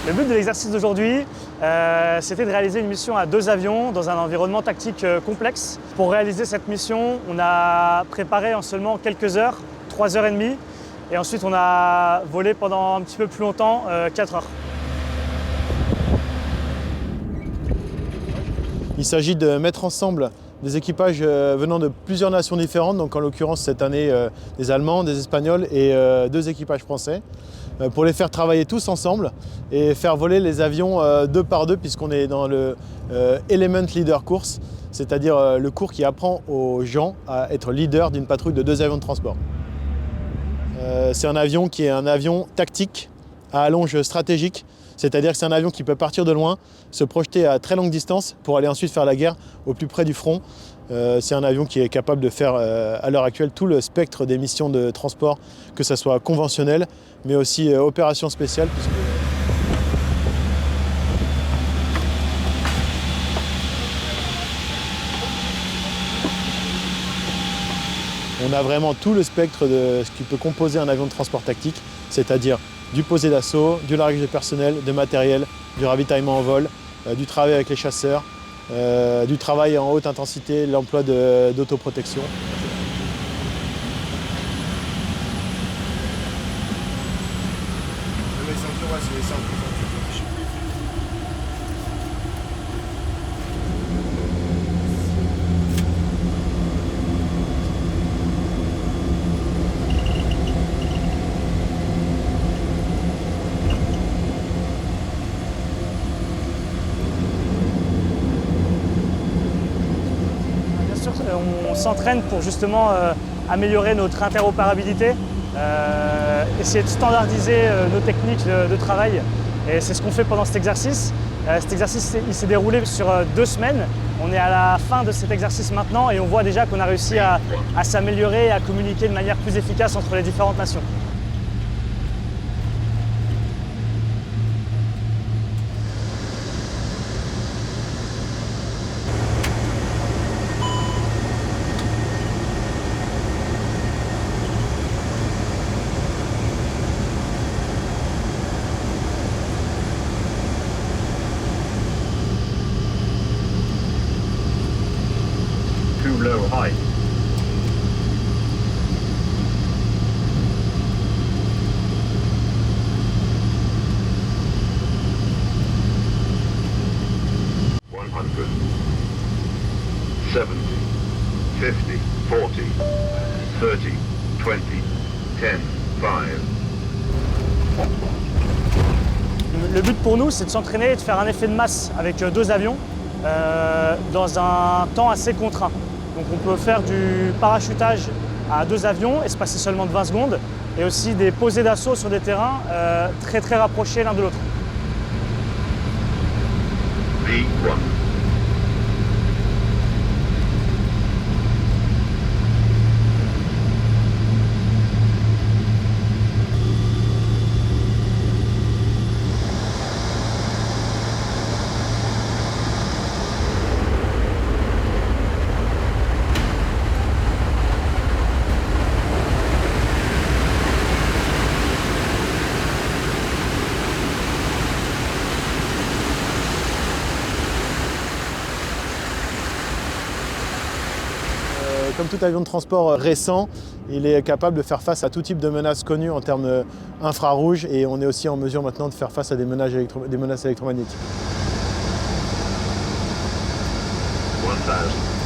Le but de l'exercice d'aujourd'hui, c'était de réaliser une mission à 2 avions dans un environnement tactique complexe. Pour réaliser cette mission, on a préparé en seulement quelques heures, 3 heures et demie, et ensuite on a volé pendant un petit peu plus longtemps, 4 heures. Il s'agit de mettre ensemble des équipages venant de plusieurs nations différentes, donc en l'occurrence cette année des Allemands, des Espagnols et 2 équipages français, pour les faire travailler tous ensemble et faire voler les avions 2 par 2 puisqu'on est dans le Element Leader Course, c'est-à-dire le cours qui apprend aux gens à être leader d'une patrouille de 2 avions de transport. C'est un avion qui est un avion tactique à allonge stratégique, c'est-à-dire que c'est un avion qui peut partir de loin, se projeter à très longue distance pour aller ensuite faire la guerre au plus près du front. C'est un avion qui est capable de faire à l'heure actuelle tout le spectre des missions de transport, que ce soit conventionnel, mais aussi opérations spéciales. On a vraiment tout le spectre de ce qui peut composer un avion de transport tactique, c'est-à-dire du posé d'assaut, du largage de personnel, de matériel, du ravitaillement en vol, du travail avec les chasseurs, du travail en haute intensité, l'emploi d'autoprotection. On s'entraîne pour justement améliorer notre interopérabilité, essayer de standardiser nos techniques de travail. Et c'est ce qu'on fait pendant cet exercice. Cet exercice il s'est déroulé sur 2 semaines. On est à la fin de cet exercice maintenant et on voit déjà qu'on a réussi à s'améliorer et à communiquer de manière plus efficace entre les différentes nations. Too low height. $100, 70, 50, 40, 30, 20, 10, 5. Le but pour nous, c'est de s'entraîner et de faire un effet de masse avec 2 avions dans un temps assez contraint. Donc on peut faire du parachutage à 2 avions, espacés seulement de 20 secondes, et aussi des posées d'assaut sur des terrains très rapprochés l'un de l'autre. V1. Comme tout avion de transport récent, il est capable de faire face à tout type de menaces connues en termes infrarouges et on est aussi en mesure maintenant de faire face à des menaces électromagnétiques. 1000.